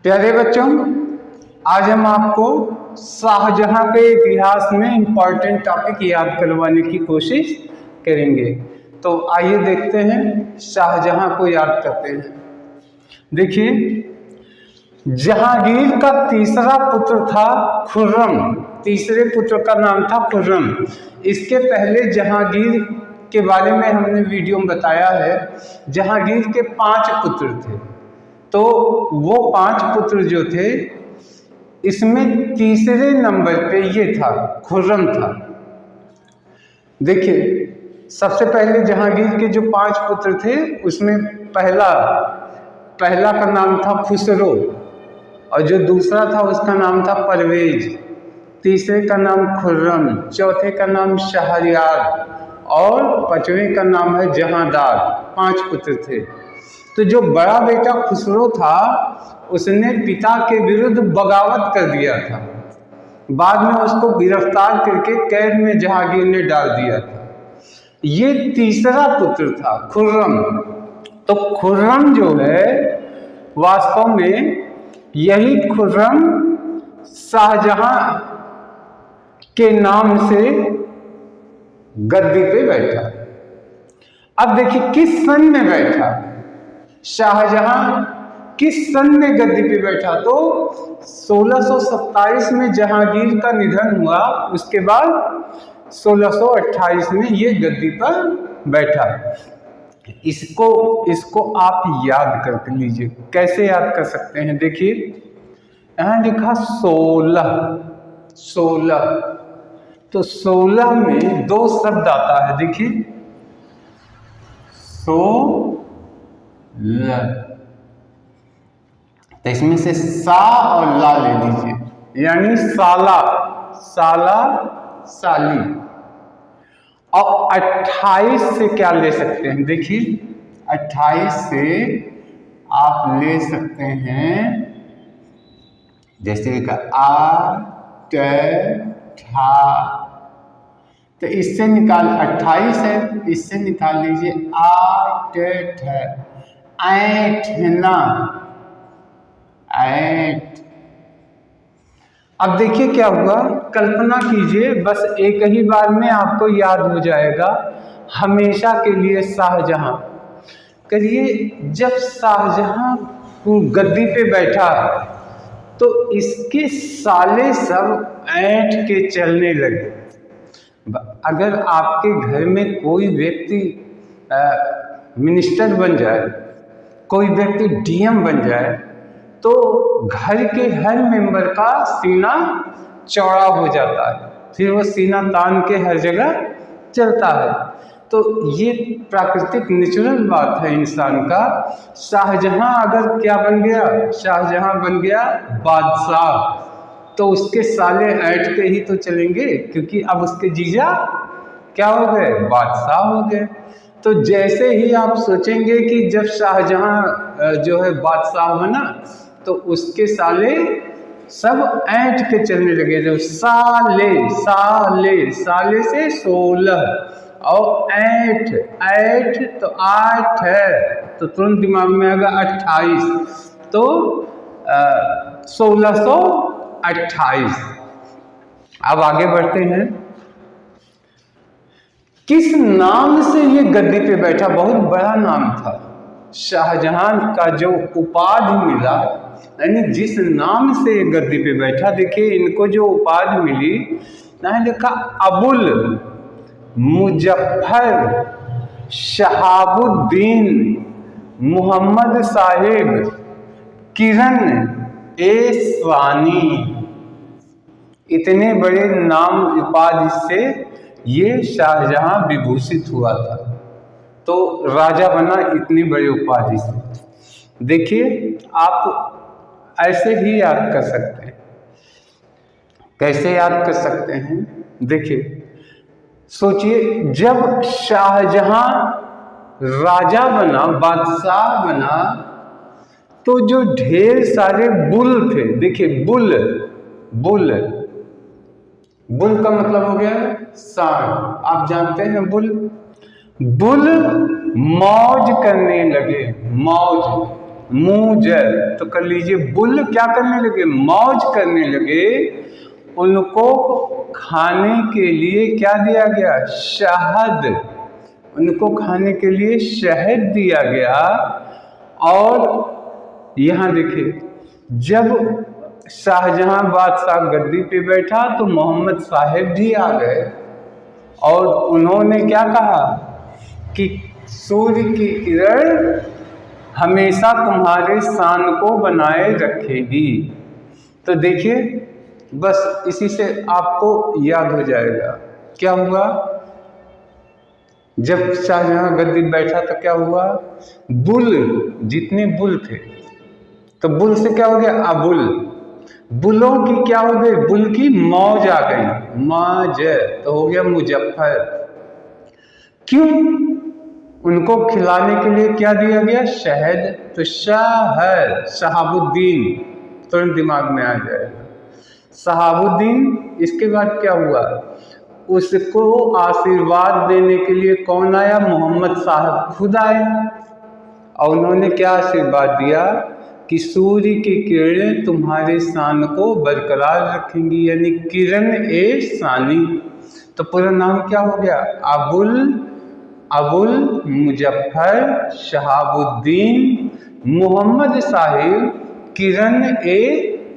प्यारे बच्चों, आज हम आपको शाहजहां के इतिहास में इम्पॉर्टेंट टॉपिक याद करवाने की कोशिश करेंगे। तो आइए देखते हैं, शाहजहां को याद करते हैं। देखिए, जहांगीर का तीसरा पुत्र था खुर्रम। तीसरे पुत्र का नाम था खुर्रम। इसके पहले जहांगीर के बारे में हमने वीडियो में बताया है। जहांगीर के 5 पुत्र थे, तो वो 5 पुत्र जो थे, इसमें तीसरे नंबर पे ये था, खुर्रम था। देखिए, सबसे पहले जहांगीर के जो 5 पुत्र थे, उसमें पहला का नाम था खुसरो, और जो दूसरा था उसका नाम था परवेज, तीसरे का नाम खुर्रम, चौथे का नाम शहरयार और 5वें का नाम है जहांदार। 5 पुत्र थे। तो जो बड़ा बेटा खुसरो था, उसने पिता के विरुद्ध बगावत कर दिया था। बाद में उसको गिरफ्तार करके कैद में जहांगीर ने डाल दिया था। ये तीसरा पुत्र था खुर्रम। तो खुर्रम जो है, वास्तव में यही खुर्रम शाहजहां के नाम से गद्दी पे बैठा। अब देखिए, किस सन में बैठा शाहजहां, किस सन में गद्दी पे बैठा? तो 1627 में जहांगीर का निधन हुआ। उसके बाद 1628 में ये गद्दी पर बैठा। इसको आप याद कर लीजिए। कैसे याद कर सकते हैं? देखिए, यहाँ लिखा 16। तो 16 में 2 शब्द आता है। देखिए, 16, तो इसमें से सा और ला ले लीजिए, यानी साला, साली। और 28 से क्या ले सकते हैं? देखिए, 28 से आप ले सकते हैं, जैसे तो इससे निकाल, 28 है, इससे निकाल लीजिए ऐठना, ऐठ। अब देखिए क्या हुआ, कल्पना कीजिए, बस एक ही बार में आपको याद हो जाएगा हमेशा के लिए शाहजहां। करिए, जब शाहजहां गद्दी पे बैठा तो इसके साले सब ऐंठ के चलने लगे। अगर आपके घर में कोई व्यक्ति मिनिस्टर बन जाए, कोई व्यक्ति डीएम बन जाए, तो घर के हर मेंबर का सीना चौड़ा हो जाता है, फिर वो सीना तान के हर जगह चलता है। तो ये प्राकृतिक नेचुरल बात है इंसान का। शाहजहां अगर क्या बन गया? शाहजहां बन गया बादशाह, तो उसके साले ऐठ के ही तो चलेंगे, क्योंकि अब उसके जीजा क्या हो गए? बादशाह हो गए। तो जैसे ही आप सोचेंगे कि जब शाहजहां जो है बादशाह बना, तो उसके साले सब ऐंठ के चलने लगे। जो साले से 16 और ऐठ तो 8 है, तो तुरंत दिमाग में आएगा 28, तो 1628। अब आगे बढ़ते हैं। किस नाम से ये गद्दी पे बैठा? बहुत बड़ा नाम था। शाहजहां का जो उपाधि मिला, यानी जिस नाम से ये गद्दी पे बैठा, देखिए इनको जो उपाधि मिली, यहाँ लिखा अबुल मुजफ्फर शहाबुद्दीन मोहम्मद साहिब किरण ए स्वानी। इतने बड़े नाम उपाधि से ये शाहजहां विभूषित हुआ था, तो राजा बना इतनी बड़ी उपाधि से। देखिए, आप ऐसे ही याद कर सकते हैं। कैसे याद कर सकते हैं? देखिए, सोचिए, जब शाहजहां राजा बना, बादशाह बना, तो जो ढेर सारे बुल थे, देखिए बुल का मतलब हो गया सांड। आप जानते हैं बुल मौज करने लगे। मौज मूज, तो कर लीजिए बुल क्या करने लगे, मौज करने लगे। उनको खाने के लिए क्या दिया गया, शहद, उनको खाने के लिए शहद दिया गया। और यहाँ देखिए, जब शाहजहां बादशाह गद्दी पे बैठा तो मोहम्मद साहेब जी आ गए और उन्होंने क्या कहा कि सूर्य की किरण हमेशा तुम्हारे शान को बनाए रखेगी। तो देखिए बस इसी से आपको याद हो जाएगा क्या हुआ। जब शाहजहां गद्दी बैठा तो क्या हुआ, बुल, जितने बुल थे, तो बुल से क्या हो गया अबुल, बुलों की क्या हो गई, बुल की मौज आ गई, मौज तो हो गया मुजफ्फर। क्यों, उनको खिलाने के लिए क्या दिया गया, शहद, तो शहद, शहाबुद्दीन, तुरंत दिमाग में आ जाएगा शहाबुद्दीन। इसके बाद क्या हुआ, उसको आशीर्वाद देने के लिए कौन आया, मोहम्मद साहब खुद आए और उन्होंने क्या आशीर्वाद दिया कि सूर्य की किरणें तुम्हारे शान को बरकरार रखेंगी, यानी किरण ए शानी। तो पूरा नाम क्या हो गया, अबुल मुजफ्फर शहाबुद्दीन मोहम्मद साहिब किरण ए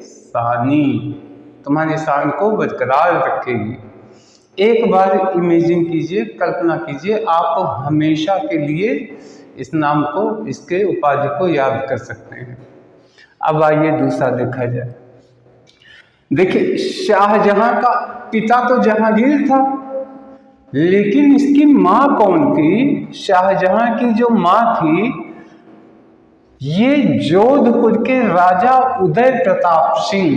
शानी, तुम्हारे शान को बरकरार रखेगी। एक बार इमेजिन कीजिए, कल्पना कीजिए, आप हमेशा के लिए इस नाम को, इसके उपाधि को याद कर सकते हैं। अब आइए दूसरा देखा जाए। देखिए शाहजहां का पिता तो जहांगीर था, लेकिन इसकी मां कौन थी, शाहजहां की जो मां थी ये जोधपुर के राजा उदय प्रताप सिंह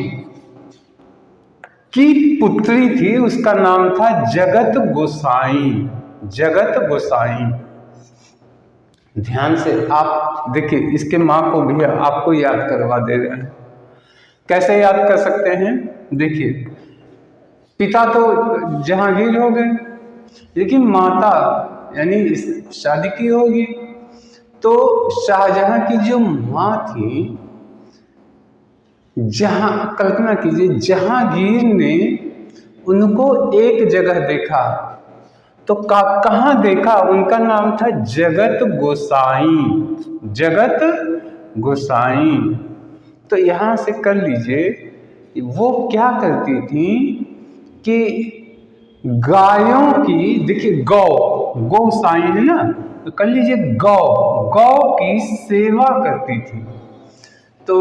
की पुत्री थी, उसका नाम था जगत गोसाई, जगत गोसाई। ध्यान से आप देखिए, इसके माँ को भी आपको याद करवा दे रहे हैं। कैसे याद कर सकते हैं, देखिए पिता तो जहांगीर हो गए, लेकिन माता यानी इस शादी की होगी, तो शाहजहां की जो माँ थी, जहां कल्पना कीजिए जहांगीर ने उनको एक जगह देखा, तो कहाँ देखा, उनका नाम था जगत गोसाई, जगत गोसाई। तो यहाँ से कर लीजिए वो क्या करती थी कि गायों की, देखिए गौ, गोसाई है ना, तो कर लीजिए गौ की सेवा करती थी। तो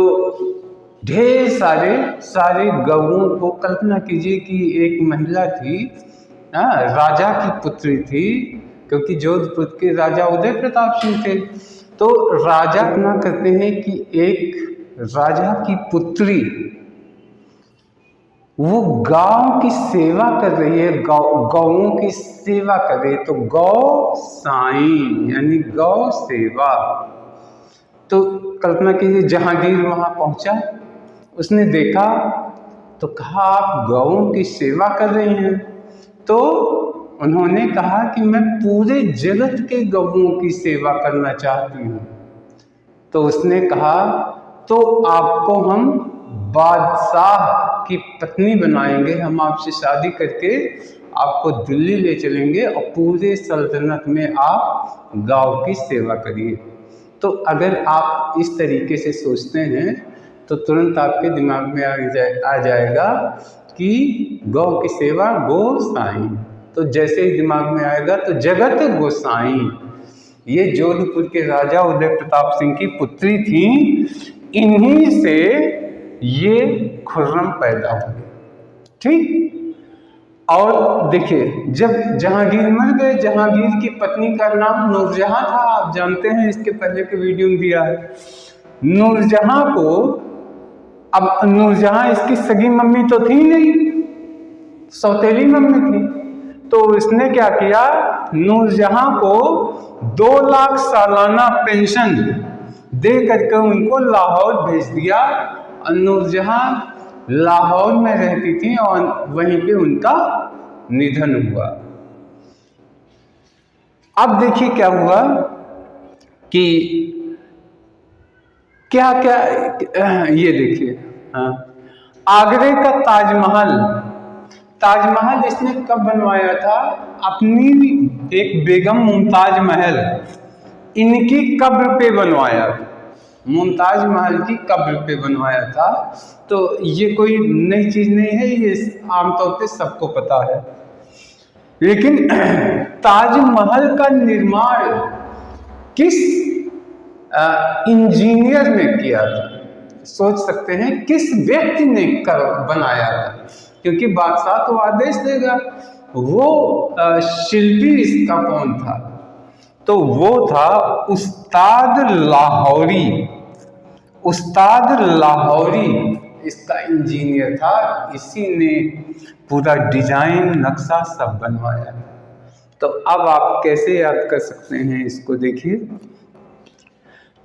ढेर सारे गौओं को, कल्पना कीजिए कि एक महिला थी, राजा की पुत्री थी, क्योंकि जोधपुर के राजा उदय प्रताप सिंह थे। तो राजा क्या करते हैं कि एक राजा की पुत्री वो गांव की सेवा कर रही है, गौओं की सेवा कर रही है, तो गौ साई यानी गौ सेवा। तो कल्पना कीजिए जहांगीर वहां पहुंचा, उसने देखा तो कहा आप गौओं की सेवा कर रही हैं, तो उन्होंने कहा कि मैं पूरे जगत के गौओं की सेवा करना चाहती हूँ। तो उसने कहा तो आपको हम बादशाह की पत्नी बनाएंगे, हम आपसे शादी करके आपको दिल्ली ले चलेंगे और पूरे सल्तनत में आप गांव की सेवा करिए। तो अगर आप इस तरीके से सोचते हैं तो तुरंत आपके दिमाग में आ जाएगा कि गौ की सेवा गोसाई। तो जैसे ही दिमाग में आएगा तो जगत गोसाई, ये जोधपुर के राजा उदय प्रताप सिंह की पुत्री थी, इन्हीं से ये खुर्रम पैदा हुए। ठीक, और देखिए जब जहांगीर मर गए, जहांगीर की पत्नी का नाम नूरजहां था, आप जानते हैं, इसके पहले के वीडियो में दिया है। नूरजहां को, अब नूरजहां इसकी सगी मम्मी तो थी नहीं, सौतेली मम्मी थी, तो इसने क्या किया, नूरजहां को 2 लाख सालाना पेंशन दे करके उनको लाहौर भेज दिया, और नूरजहां लाहौर में रहती थी और वहीं पे उनका निधन हुआ। अब देखिए क्या हुआ कि क्या क्या, ये देखिए, हाँ, आगरे का ताजमहल, ताजमहल इसने कब बनवाया था? अपनी एक बेगम मुमताज महल, इनकी कब्र पे बनवाया था, मुमताज महल की कब्र पे बनवाया था। तो ये कोई नई चीज नहीं है, ये आमतौर पे सबको पता है। लेकिन ताजमहल का निर्माण किस इंजीनियर ने किया था? सोच सकते हैं किस व्यक्ति ने कर बनाया था, क्योंकि बादशाह तो आदेश देगा। वो शिल्पी इसका कौन था? तो वो था उस्ताद लाहौरी। उस्ताद लाहौरी इसका इंजीनियर था, इसी ने पूरा डिजाइन नक्शा सब बनवाया। तो अब आप कैसे याद कर सकते हैं इसको? देखिए,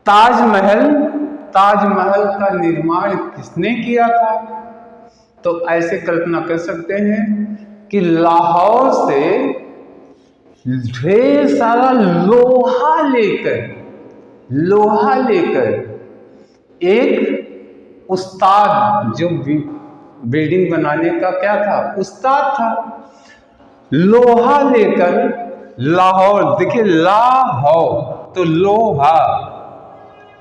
ताजमहल, ताजमहल का निर्माण किसने किया था? तो ऐसे कल्पना कर सकते हैं कि लाहौर से ढेर सारा लोहा लेकर एक उस्ताद, जो बिल्डिंग बनाने का क्या था, उस्ताद था, लोहा लेकर लाहौर, देखिए लाहौर तो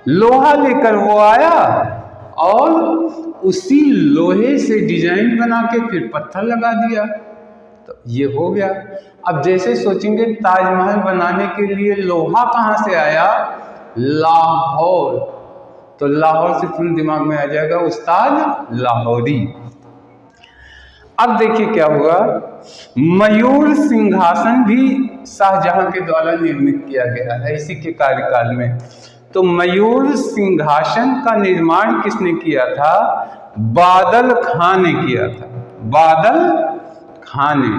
लोहा लेकर वो आया और उसी लोहे से डिजाइन बना के फिर पत्थर लगा दिया। तो ये हो गया। अब जैसे सोचेंगे ताजमहल बनाने के लिए लोहा कहाँ से आया? लाहौर। तो लाहौर से फिर दिमाग में आ जाएगा उस्ताद लाहौरी। अब देखिए क्या हुआ, मयूर सिंहासन भी शाहजहां के द्वारा निर्मित किया गया है इसी के कार्यकाल में। तो मयूर सिंहासन का निर्माण किसने किया था? बादल खां ने किया था। बादल खां ने।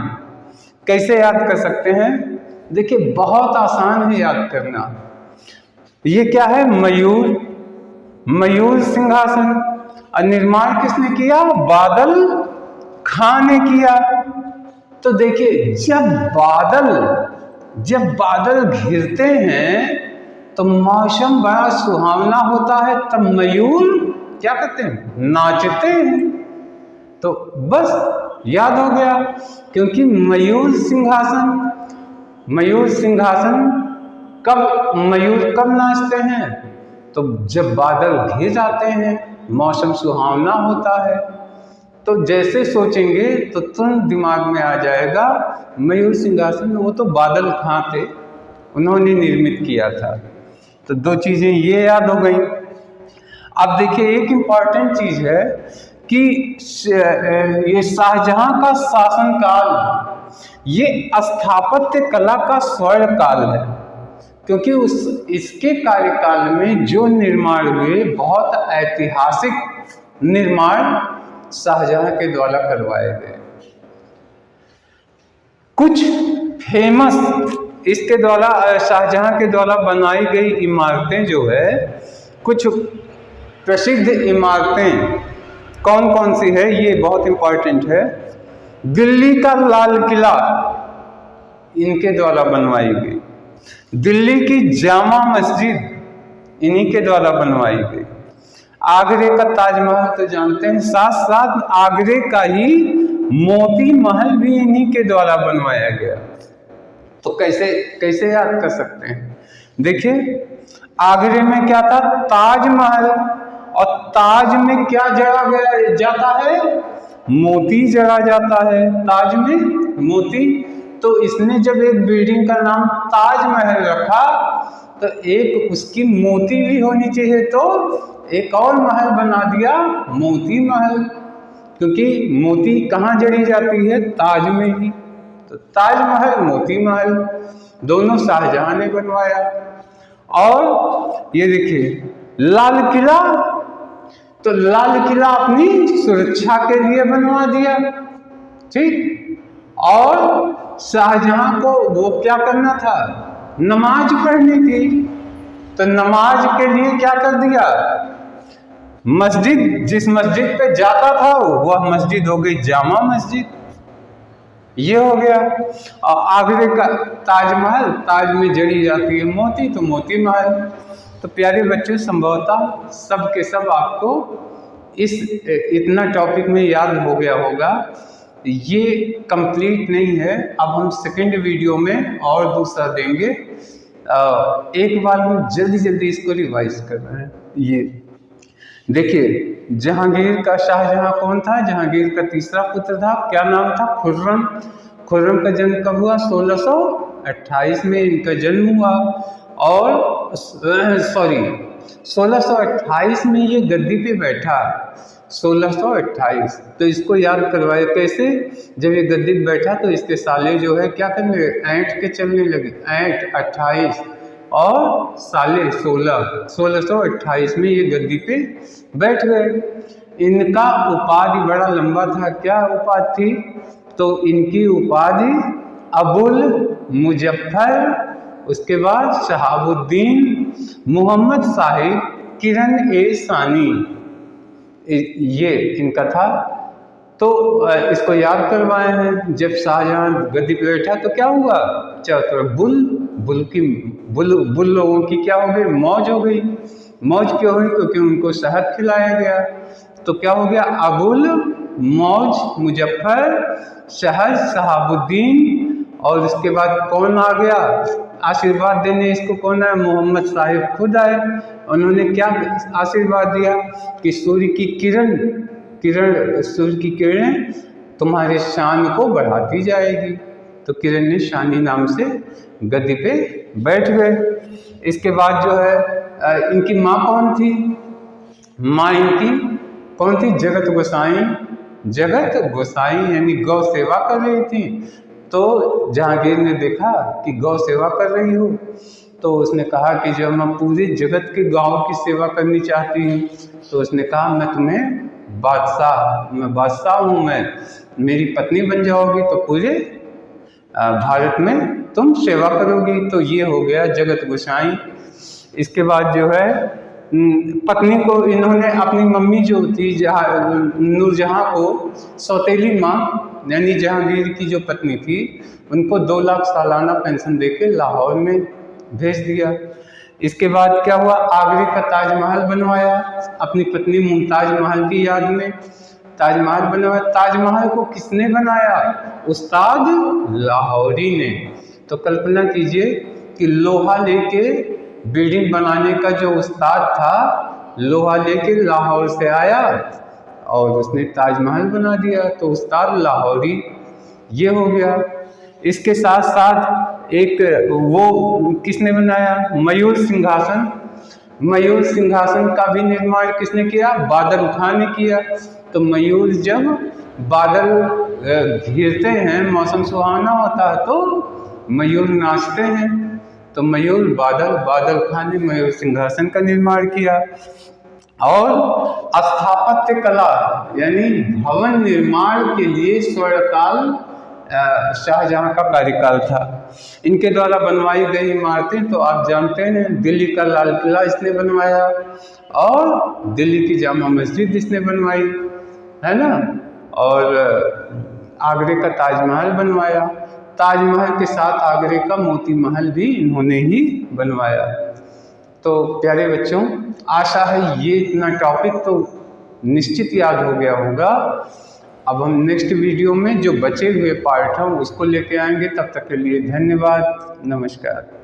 कैसे याद कर सकते हैं? देखिए बहुत आसान है याद करना। ये क्या है? मयूर सिंहासन। और निर्माण किसने किया? बादल खां ने किया। तो देखिए जब बादल घिरते हैं तो मौसम बड़ा सुहावना होता है, तब मयूर क्या करते हैं? नाचते हैं। तो बस याद हो गया, क्योंकि मयूर सिंहासन मयूर कब नाचते हैं? तो जब बादल घिर जाते हैं, मौसम सुहावना होता है। तो जैसे सोचेंगे तो तुरंत दिमाग में आ जाएगा मयूर सिंहासन, वो तो बादल खां थे, उन्होंने निर्मित किया था। तो दो चीजें ये याद हो गई। अब देखिए एक इम्पॉर्टेंट चीज है कि ये शाहजहां का शासनकाल, ये स्थापत्य कला का स्वर्ण काल है, क्योंकि इसके कार्यकाल में जो निर्माण हुए, बहुत ऐतिहासिक निर्माण शाहजहां के द्वारा करवाए गए। कुछ फेमस इसके द्वारा, शाहजहां के द्वारा बनाई गई इमारतें जो है, कुछ प्रसिद्ध इमारतें कौन कौन सी है, ये बहुत इंपॉर्टेंट है। दिल्ली का लाल किला इनके द्वारा बनवाई गई। दिल्ली की जामा मस्जिद इन्हीं के द्वारा बनवाई गई। आगरे का ताजमहल तो जानते हैं, साथ साथ आगरे का ही मोती महल भी इन्हीं के द्वारा बनवाया गया। तो कैसे याद कर सकते हैं? देखिए आगरे में क्या था? ताजमहल। और ताज में क्या जड़ा जाता है? मोती जड़ा जाता है ताज में, मोती। तो इसने जब एक बिल्डिंग का नाम ताजमहल रखा तो एक उसकी मोती भी होनी चाहिए, तो एक और महल बना दिया, मोती महल। क्योंकि मोती कहाँ जड़ी जाती है? ताज में ही। तो ताजमहल, मोती महल दोनों शाहजहां ने बनवाया। और ये देखिए लाल किला, तो लाल किला अपनी सुरक्षा के लिए बनवा दिया, ठीक। और शाहजहां को वो क्या करना था? नमाज पढ़नी थी, तो नमाज के लिए क्या कर दिया? मस्जिद, जिस मस्जिद पे जाता था वह मस्जिद हो गई जामा मस्जिद। ये हो गया। और आगरे का ताजमहल, ताज में जड़ी जाती है मोती, तो मोती महल। तो प्यारे बच्चों, संभवतः सब के सब आपको इस इतना टॉपिक में याद हो गया होगा। ये कंप्लीट नहीं है, अब हम सेकंड वीडियो में और दूसरा देंगे। एक बार हम जल्दी जल्दी इसको रिवाइज कर रहे हैं। ये देखिए, जहांगीर का, शाहजहां कौन था? जहांगीर का तीसरा पुत्र था। क्या नाम था? खुर्रम। खुर्रम का जन्म कब हुआ? 1628 में इनका जन्म हुआ। और 1628 में ये गद्दी पे बैठा। 1628, तो इसको याद करवाए कैसे? जब ये गद्दी पे बैठा तो इसके साले जो है क्या करने लगे? ऐंठ के चलने लगे। ऐंठ 28 और साले 16। 1628 में ये गद्दी पे बैठ गए। इनका उपाधि बड़ा लंबा था। क्या उपाधि थी? तो इनकी उपाधि अबुल मुजफ्फर, उसके बाद शहाबुद्दीन, मोहम्मद साहिब, किरण ए सानी, ये इनका था। तो इसको याद करवाए हैं। जब शाहजहां गद्दी पे बैठा तो क्या हुआ? चारों तरफ बुल लोगों की क्या हो गई? मौज हो गई। मौज क्यों हुई? क्योंकि उनको शहद खिलाया गया। तो क्या हो गया? अबुल मौज मुजफ्फर, शहद शहाबुद्दीन, और उसके बाद कौन आ गया आशीर्वाद देने? इसको कौन आया? मोहम्मद साहिब खुद आए। उन्होंने क्या आशीर्वाद दिया कि सूर्य की किरणें तुम्हारे शान को बढ़ाती जाएगी। तो किरण ने शानी नाम से गद्दी पे बैठ गए। इसके बाद जो है इनकी माँ कौन थी? माँ इनकी कौन थी? जगत गोसाई। जगत गोसाई यानी गौ सेवा कर रही थी। तो जहांगीर ने देखा कि गौ सेवा कर रही हो, तो उसने कहा कि जब मैं पूरे जगत के गाँव की सेवा करनी चाहती हूँ, तो उसने कहा मैं बादशाह हूँ, मैं मेरी पत्नी बन जाओगी तो पूरे भारत में तुम सेवा करोगी। तो ये हो गया जगत गोसाई। इसके बाद जो है पत्नी को इन्होंने अपनी मम्मी जो थी नूरजहां को, सौतेली माँ यानी जहांगीर की जो पत्नी थी, उनको 2 लाख सालाना पेंशन देके लाहौर में भेज दिया। इसके बाद क्या हुआ? आगरे का ताजमहल बनवाया अपनी पत्नी मुमताज महल की याद में। ताजमहल बनवाया। ताजमहल को किसने बनाया? उस्ताद लाहौरी ने। तो कल्पना कीजिए कि लोहा लेके बिल्डिंग बनाने का जो उस्ताद था, लोहा लेके लाहौर से आया और उसने ताजमहल बना दिया। तो उस्ताद लाहौरी ये हो गया। इसके साथ साथ एक वो किसने बनाया? मयूर सिंहासन। मयूर सिंहासन का भी निर्माण किसने किया? बादल खान ने किया। तो मयूर जब बादल घिरते हैं, मौसम सुहाना होता है, तो मयूर नाचते हैं। तो मयूर बादल खान ने मयूर सिंहासन का निर्माण किया। और स्थापत्य कला यानी भवन निर्माण के लिए स्वर्णकाल शाहजहां का कार्यकाल था। इनके द्वारा बनवाई गई इमारतें तो आप जानते हैं, दिल्ली का लाल किला इसने बनवाया और दिल्ली की जामा मस्जिद इसने बनवाई, है ना। और आगरे का ताजमहल बनवाया। ताजमहल के साथ आगरे का मोती महल भी इन्होंने ही बनवाया। तो प्यारे बच्चों, आशा है ये इतना टॉपिक तो निश्चित याद हो गया होगा। अब हम नेक्स्ट वीडियो में जो बचे हुए पार्ट हैं उसको लेके आएंगे। तब तक के लिए धन्यवाद, नमस्कार।